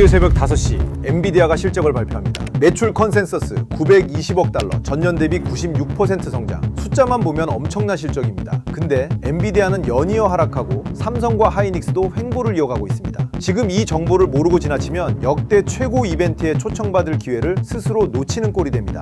내일 새벽 5시 엔비디아가 실적을 발표합니다. 매출 컨센서스 920억 달러, 전년 대비 96% 성장. 숫자만 보면 엄청난 실적입니다. 근데 엔비디아는 연이어 하락하고 삼성과 하이닉스도 횡보를 이어가고 있습니다. 지금 이 정보를 모르고 지나치면 역대 최고 이벤트에 초청받을 기회를 스스로 놓치는 꼴이 됩니다.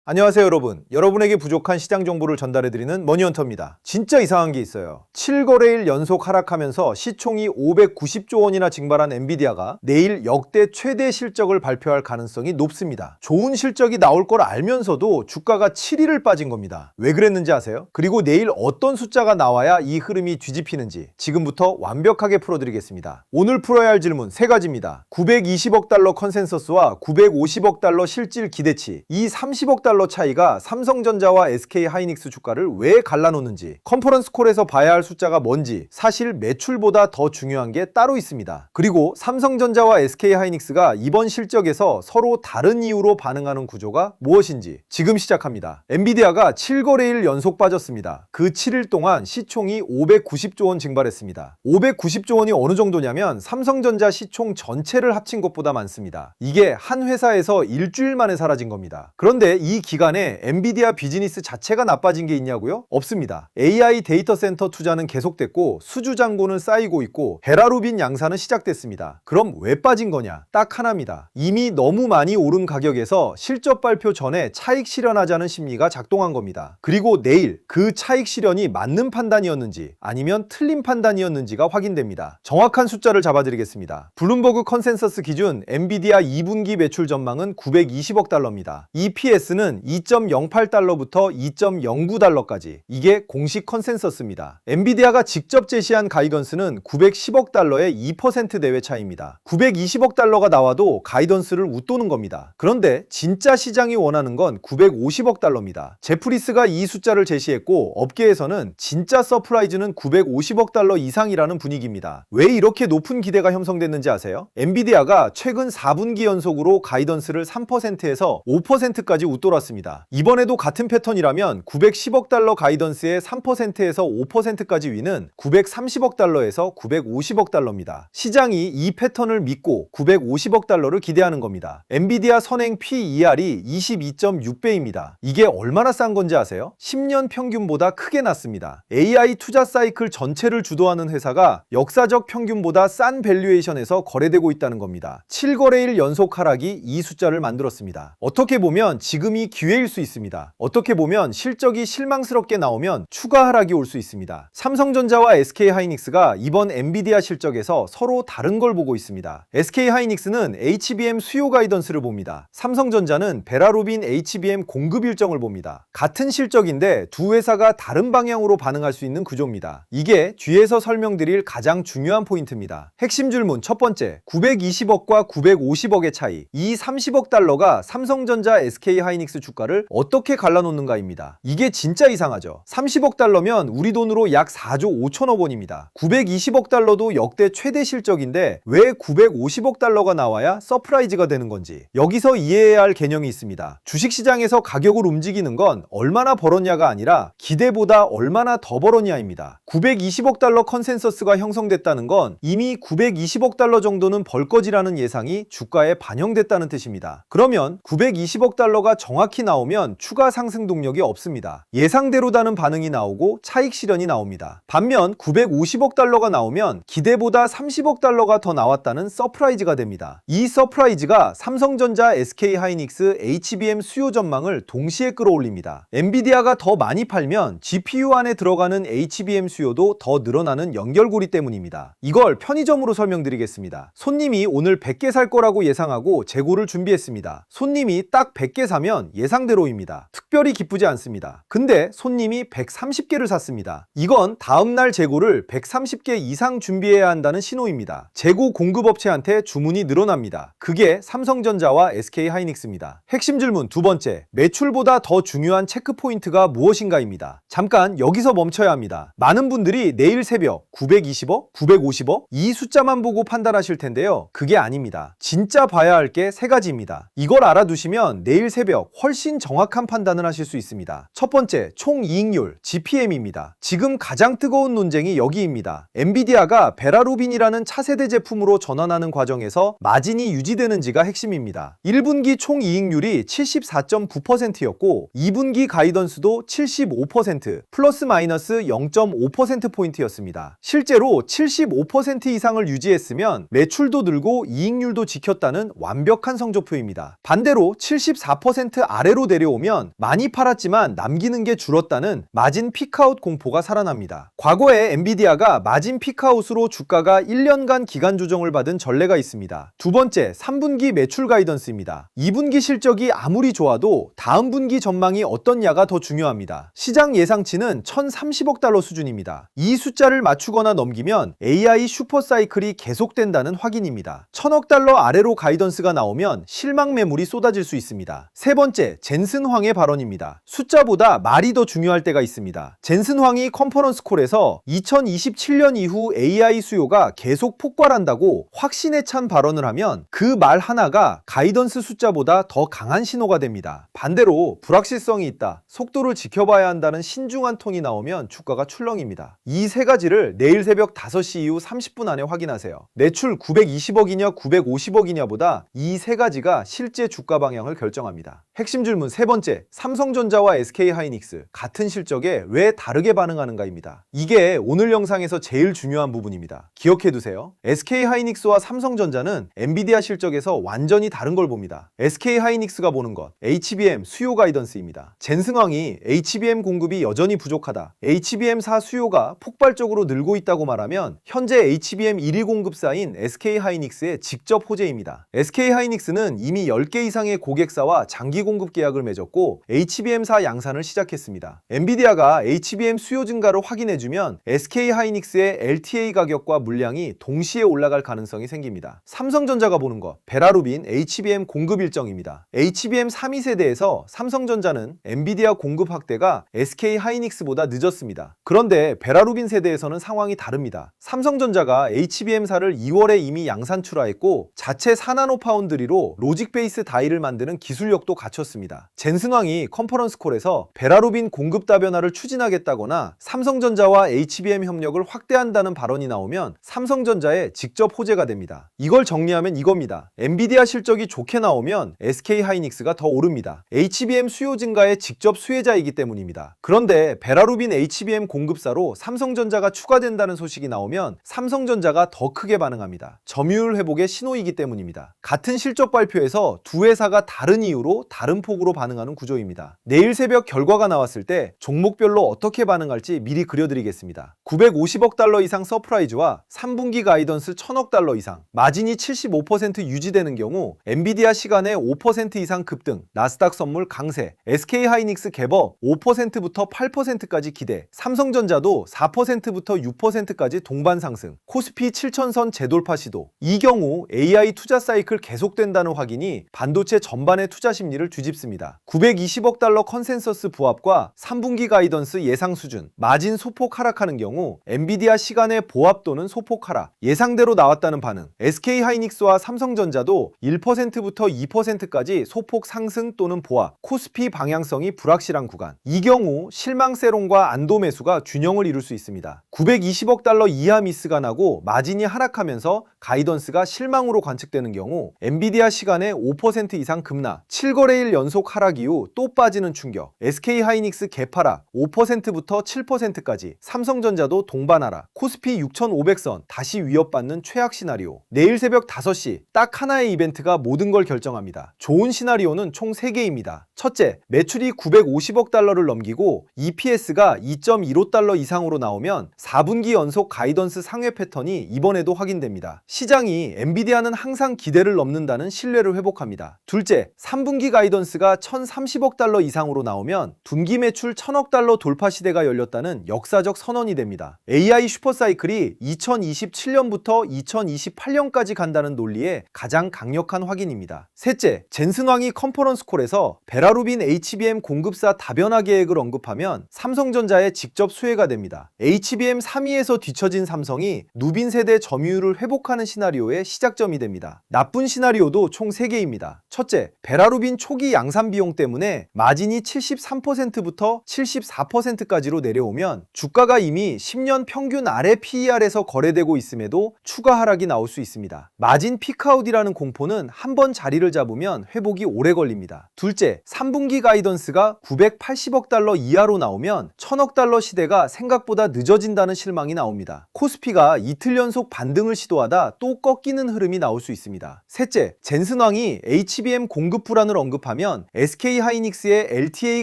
안녕하세요 여러분. 여러분에게 부족한 시장 정보를 전달해드리는 머니헌터입니다. 진짜 이상한 게 있어요. 7거래일 연속 하락하면서 시총이 590조 원이나 증발한 엔비디아가 내일 역대 최대 실적을 발표할 가능성이 높습니다. 좋은 실적이 나올 걸 알면서도 주가가 7일을 빠진 겁니다. 왜 그랬는지 아세요? 그리고 내일 어떤 숫자가 나와야 이 흐름이 뒤집히는지 지금부터 완벽하게 풀어드리겠습니다. 오늘 풀어야 할 질문 3가지입니다. 920억 달러 컨센서스와 950억 달러 실질 기대치, 이 30억 달러 차이가 삼성전자와 SK하이닉스 주가를 왜 갈라놓는지, 컨퍼런스 콜에서 봐야 할 숫자가 뭔지, 사실 매출보다 더 중요한 게 따로 있습니다. 그리고 삼성전자와 SK하이닉스가 이번 실적에서 서로 다른 이유로 반응하는 구조가 무엇인지 지금 시작합니다. 엔비디아가 7거래일 연속 빠졌습니다. 그 7일 동안 시총이 590조 원 증발했습니다. 590조 원이 어느 정도냐면 삼성전자 시총 전체를 합친 것보다 많습니다. 이게 한 회사에서 일주일 만에 사라진 겁니다. 그런데 이 기간에 엔비디아 비즈니스 자체가 나빠진 게 있냐고요? 없습니다. AI 데이터 센터 투자는 계속됐고 수주 잔고는 쌓이고 있고 베라루빈 양산은 시작됐습니다. 그럼 왜 빠진 거냐? 딱 하나입니다. 이미 너무 많이 오른 가격에서 실적 발표 전에 차익 실현하자는 심리가 작동한 겁니다. 그리고 내일 그 차익 실현이 맞는 판단이었는지 아니면 틀린 판단이었는지가 확인됩니다. 정확한 숫자를 잡아드리겠습니다. 블룸버그 컨센서스 기준 엔비디아 2분기 매출 전망은 920억 달러입니다. EPS는 2.08달러부터 2.09달러까지. 이게 공식 컨센서스입니다. 엔비디아가 직접 제시한 가이던스는 910억 달러의 2% 내외 차이입니다. 920억 달러가 나와도 가이던스를 웃도는 겁니다. 그런데 진짜 시장이 원하는 건 950억 달러입니다. 제프리스가 이 숫자를 제시했고 업계에서는 진짜 서프라이즈는 950억 달러 이상이라는 분위기입니다. 왜 이렇게 높은 기대가 형성됐는지 아세요? 엔비디아가 최근 4분기 연속으로 가이던스를 3%에서 5%까지 웃돌았습니다. 이번에도 같은 패턴이라면 910억 달러 가이던스의 3%에서 5%까지 위는 930억 달러에서 950억 달러입니다. 시장이 이 패턴을 믿고 950억 달러를 기대하는 겁니다. 엔비디아 선행 PER이 22.6배입니다. 이게 얼마나 싼 건지 아세요? 10년 평균보다 크게 낮습니다. AI 투자 사이클 전체를 주도하는 회사가 역사적 평균보다 싼 밸류에이션에서 거래되고 있다는 겁니다. 7거래일 연속 하락이 이 숫자를 만들었습니다. 어떻게 보면 지금이 기회일 수 있습니다. 어떻게 보면 실적이 실망스럽게 나오면 추가 하락이 올 수 있습니다. 삼성전자와 SK하이닉스가 이번 엔비디아 실적에서 서로 다른 걸 보고 있습니다. SK하이닉스는 HBM 수요 가이던스를 봅니다. 삼성전자는 베라루빈 HBM 공급 일정을 봅니다. 같은 실적인데 두 회사가 다른 방향으로 반응할 수 있는 구조입니다. 이게 뒤에서 설명드릴 가장 중요한 포인트입니다. 핵심 질문 첫 번째, 920억과 950억의 차이, 이 30억 달러가 삼성전자 SK하이닉스 주가를 어떻게 갈라놓는가입니다. 이게 진짜 이상하죠. 30억 달러면 우리 돈으로 약 4조 5천억 원입니다. 920억 달러도 역대 최대 실적인데 왜 950억 달러가 나와야 서프라이즈가 되는 건지 여기서 이해해야 할 개념이 있습니다. 주식시장에서 가격을 움직이는 건 얼마나 벌었냐가 아니라 기대보다 얼마나 더 벌었냐입니다. 920억 달러 컨센서스가 형성됐다는 건 이미 920억 달러 정도는 벌 거지라는 예상이 주가에 반영됐다는 뜻입니다. 그러면 920억 달러가 정확히 나오면 추가 상승 동력이 없습니다. 예상대로다는 반응이 나오고 차익 실현이 나옵니다. 반면 950억 달러가 나오면 기대보다 30억 달러가 더 나왔다는 서프라이즈가 됩니다. 이 서프라이즈가 삼성전자, SK하이닉스, HBM 수요 전망을 동시에 끌어올립니다. 엔비디아가 더 많이 팔면 GPU 안에 들어가는 HBM 수요도 더 늘어나는 연결고리 때문입니다. 이걸 편의점으로 설명드리겠습니다. 손님이 오늘 100개 살 거라고 예상하고 재고를 준비했습니다. 손님이 딱 100개 사면 예상대로입니다. 특별히 기쁘지 않습니다. 근데 손님이 130개를 샀습니다. 이건 다음날 재고를 130개 이상 준비해야 한다는 신호입니다. 재고 공급업체한테 주문이 늘어납니다. 그게 삼성전자와 SK하이닉스입니다. 핵심 질문 두 번째, 매출보다 더 중요한 체크포인트가 무엇인가입니다. 잠깐 여기서 멈춰야 합니다. 많은 분들이 내일 새벽 920억, 950억 이 숫자만 보고 판단하실 텐데요. 그게 아닙니다. 진짜 봐야 할 게 3가지입니다. 이걸 알아두시면 내일 새벽 훨씬 정확한 판단을 하실 수 있습니다. 첫 번째, 총이익률 GPM입니다. 지금 가장 뜨거운 논쟁이 여기입니다. 엔비디아가 베라루빈이라는 차세대 제품으로 전환하는 과정에서 마진이 유지되는지가 핵심입니다. 1분기 총이익률이 74.9%였고 2분기 가이던스도 75%, 플러스 마이너스 0.5%포인트였습니다. 실제로 75% 이상을 유지했으면 매출도 늘고 이익률도 지켰다는 완벽한 성적표입니다. 반대로 74% 아래로 내려오면 많이 팔았지만 남기는 게 줄었다는 마진 피크아웃 공포가 살아납니다. 과거에 엔비디아가 마진 피크아웃으로 주가가 1년간 기간 조정을 받은 전례가 있습니다. 두 번째, 3분기 매출 가이던스입니다. 2분기 실적이 아무리 좋아도 다음 분기 전망이 어떻냐가 더 중요합니다. 시장 예상치는 1,030억 달러 수준입니다. 이 숫자를 맞추거나 넘기면 AI 슈퍼사이클이 계속된다는 확인입니다. 1,000억 달러 아래로 가이던스가 나오면 실망 매물이 쏟아질 수 있습니다. 세 번째, 젠슨 황의 발언입니다. 숫자보다 말이 더 중요할 때가 있습니다. 젠슨 황이 컨퍼런스 콜에서 2027년 이후 AI 수요가 계속 폭발한다고 확신에 찬 발언을 하면 그 말 하나가 가이던스 숫자보다 더 강한 신호가 됩니다. 반대로 불확실성이 있다, 속도를 지켜봐야 한다는 신중한 톤이 나오면 주가가 출렁입니다. 이 세 가지를 내일 새벽 5시 이후 30분 안에 확인하세요. 매출 920억이냐 950억이냐 보다 이 세 가지가 실제 주가 방향을 결정합니다. 핵심 질문 세 번째, 삼성전자와 SK하이닉스 같은 실적에 왜 다르게 반응하는가입니다. 이게 오늘 영상에서 제일 중요한 부분입니다. 기억해두세요. SK하이닉스와 삼성전자는 엔비디아 실적에서 완전히 다른 걸 봅니다. SK하이닉스가 보는 것, HBM 수요 가이던스입니다. 젠승황이 HBM 공급이 여전히 부족하다, HBM4 수요가 폭발적으로 늘고 있다고 말하면 현재 HBM 1위 공급사인 SK하이닉스의 직접 호재입니다. SK하이닉스는 이미 10개 이상의 고객사와 장기 공급 계약을 맺었고 HBM4 양산을 시작했습니다. 엔비디아가 HBM 수요 증가를 확인해주면 SK하이닉스의 LTA 가격과 물량이 동시에 올라갈 가능성이 생깁니다. 삼성전자가 보는 것, 베라루빈 HBM 공급 일정입니다. HBM 3위 세대에서 삼성전자는 엔비디아 공급 확대가 SK하이닉스보다 늦었습니다. 그런데 베라루빈 세대에서는 상황이 다릅니다. 삼성전자가 HBM4를 2월에 이미 양산 출하했고 자체 4나노 파운드리로 로직 베이스 다이를 만드는 기술력도 갖췄습니다. 젠승황이 컨퍼런스 콜에서 베라루빈 공급 다변화를 추진하겠다거나 삼성전자와 HBM 협력을 확대한다는 발언이 나오면 삼성전자의 직접 호재가 됩니다. 이걸 정리하면 이겁니다. 엔비디아 실적이 좋게 나오면 SK하이닉스가 더 오릅니다. HBM 수요 증가의 직접 수혜자이기 때문입니다. 그런데 베라루빈 HBM 공급사로 삼성전자가 추가된다는 소식이 나오면 삼성전자가 더 크게 반응합니다. 점유율 회복의 신호이기 때문입니다. 같은 실적 발표에서 두 회사가 다른 이유로 다른 폭으로 반응하는 구조입니다. 내일 새벽 결과가 나왔을 때 종목별로 어떻게 반응할지 미리 그려드리겠습니다. 950억 달러 이상 서프라이즈와 3분기 가이던스 1,000억 달러 이상, 마진이 75% 유지되는 경우 엔비디아 시간에 5% 이상 급등, 나스닥 선물 강세, SK하이닉스 갭업 5%부터 8%까지 기대, 삼성전자도 4%부터 6%까지 동반 상승, 코스피 7,000선 재돌파 시도. 이 경우 AI 투자 사이클 계속된다는 확인이 반도체 전반의 투자 심리를 뒤집습니다. 920억 달러 컨센서스 부합과 3분기 가이던스 예상 수준, 마진 소폭 하락하는 경우 엔비디아 시간의 보합 또는 소폭 하락, 예상대로 나왔다는 반응, SK하이닉스와 삼성전자도 1%부터 2%까지 소폭 상승 또는 보합, 코스피 방향성이 불확실한 구간. 이 경우 실망세론과 안도 매수가 균형을 이룰 수 있습니다. 920억 달러 이하 미스가 나고 마진이 하락하면서 가이던스가 실망으로 관측되는 경우 엔비디아 시간에 5% 이상 급락, 7거래일 연속 하락 이후 또 빠지는 충격, SK하이닉스 갭하락 5%부터 7%까지, 삼성전자도 동반 하락, 코스피 6,500선 다시 위협받는 최악 시나리오. 내일 새벽 5시 딱 하나의 이벤트가 모든 걸 결정합니다. 좋은 시나리오는 총 3개입니다. 첫째, 매출이 950억 달러를 넘기고 EPS가 2.15달러 이상으로 나오면 4분기 연속 가이던스 상회 패턴이 이번에도 확인됩니다. 시장이 엔비디아는 항상 기대를 넘는다는 신뢰를 회복합니다. 둘째, 3분기 가이던스가 1,030억 달러 이상으로 나오면 분기 매출 1,000억 달러 돌파 시대가 열렸다는 역사적 선언이 됩니다. AI 슈퍼사이클이 2027년부터 2028년까지 간다는 논리의 가장 강력한 확인입니다. 셋째, 젠슨왕이 컨퍼런스 콜에서 베라루빈 HBM 공급사 다변화 계획을 언급하면 삼성전자의 직접 수혜가 됩니다. HBM 3위에서 뒤처진 삼성이 누빈 세대 점유율을 회복하는 시나리오의 시작점이 됩니다. 나쁜 시나리오도 총 3개입니다. 첫째, 베라루빈 초기 양산 비용 때문에 마진이 73%부터 74%까지로 내려오면 주가가 이미 10년 평균 아래 PER에서 거래되고 있음에도 추가 하락이 나올 수 있습니다. 마진 피크아웃이라는 공포는 한번 자리를 잡으면 회복이 오래 걸립니다. 둘째, 3분기 가이던스가 980억 달러 이하로 나오면 1000억 달러 시대가 생각보다 늦어진다는 실망이 나옵니다. 코스피가 이틀 연속 반등을 시도하다 또 꺾이는 흐름이 나올 수 있습니다. 셋째, 젠슨왕이 HBM 공급 불안을 언급하면 SK하이닉스의 LTA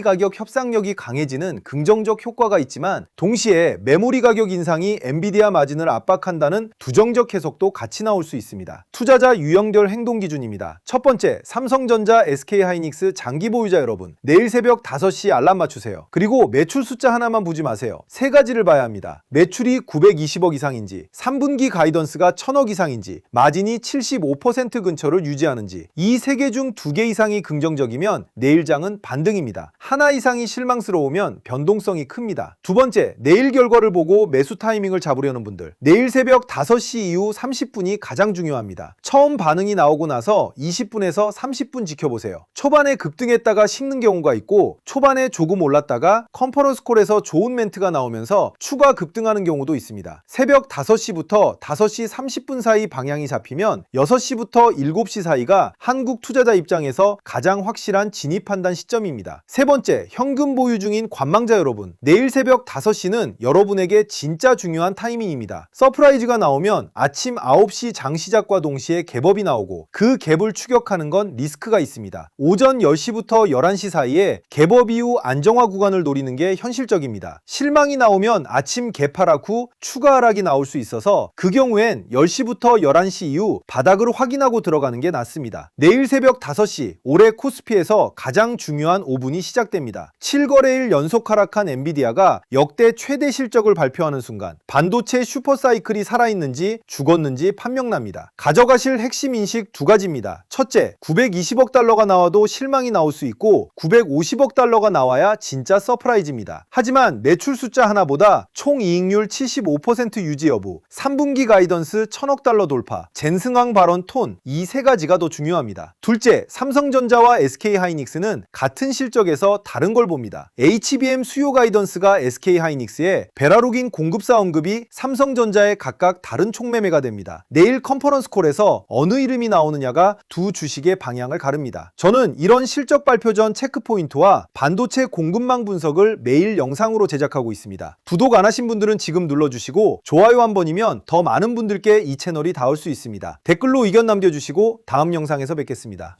가격 협상력이 강해지는 긍정적 효과가 있지만 동시에 메모리 가격 인상이 엔비디아 마진을 압박한다는 부정적 해석도 같이 나올 수 있습니다. 투자자 유형별 행동 기준입니다. 첫 번째, 삼성전자, SK하이닉스 장기 보유자 여러분, 내일 새벽 5시 알람 맞추세요. 그리고 매출 숫자 하나만 보지 마세요. 3가지를 봐야 합니다. 매출이 920억 이상인지, 3분기 가이던스가 1000억 이상인지, 마진이 75% 근처를 유지하는지, 이 3개 중 2개 이상이 긍정적이면 내일장은 반등입니다. 하나 이상이 실망스러우면 변동성이 큽니다. 두 번째, 내일 결과를 보고 매수 타이밍을 잡으려는 분들, 내일 새벽 5시 이후 30분이 가장 중요합니다. 처음 반응이 나오고 나서 20분에서 30분 지켜보세요. 초반에 급등했다가 식는 경우가 있고 초반에 조금 올랐다가 컨퍼런스 콜에서 좋은 멘트가 나오면서 추가 급등하는 경우도 있습니다. 새벽 5시부터 5시 30분 사이 방향이 잡히면 6시부터 7시 사이가 한국 투자자 입장에서 가장 확실한 진입 판단 시점입니다. 세 번째, 현금 보유 중인 관망자 여러분, 내일 새벽 5시는 여러분에게 진짜 중요한 타이밍입니다. 서프라이즈가 나오면 아침 9시 장 시작과 동시에 갭업이 나오고 그 갭을 추격하는 건 리스크가 있습니다. 오전 10시부터 11시 사이에 갭업 이후 안정화 구간을 노리는 게 현실적입니다. 실망이 나오면 아침 개파락 후 추가 하락이 나올 수 있어서 그 경우엔 10시부터 11시 이후 바닥을 확인하고 들어가는 게 낫습니다. 내일 새벽 5시 올해 코스피에서 가장 중요한 5분이 시작됩니다. 7거래일 연속 하락한 엔비디아가 역대 최대 실적을 발표하는 순간 반도체 슈퍼사이클이 살아있는지 죽었는지 판명납니다. 가져가실 핵심 인식 2가지입니다. 첫째, 920억 달러가 나와도 실망이 나올 수 있고 950억 달러가 나와야 진짜 서프라이즈입니다. 하지만 매출 숫자 하나보다 총 이익률 75% 유지 여부, 3분기 가이던스 1000억 달러 돌파, 젠승왕 발언 톤, 이 3가지가 더 중요합니다. 둘째, 삼성전자와 SK하이닉스는 같은 실적에서 다른 걸 봅니다. HBM 수요 가이던스가 SK하이닉스에, 베라루긴 공급사 언급이 삼성전자에 각각 다른 총매매가 됩니다. 내일 컨퍼런스 콜에서 어느 이름이 나오느냐가 두 주식의 방향을 가릅니다. 저는 이런 실적 발표 전 체크포인트와 반도체 공급망 분석을 매일 영상으로 제작하고 있습니다. 구독 안 하신 분들은 지금 눌러주시고 좋아요 한 번이면 더 많은 분들께 이 채널이 닿을 수 있습니다. 댓글로 의견 남겨주시고 다음 영상에서 뵙겠습니다.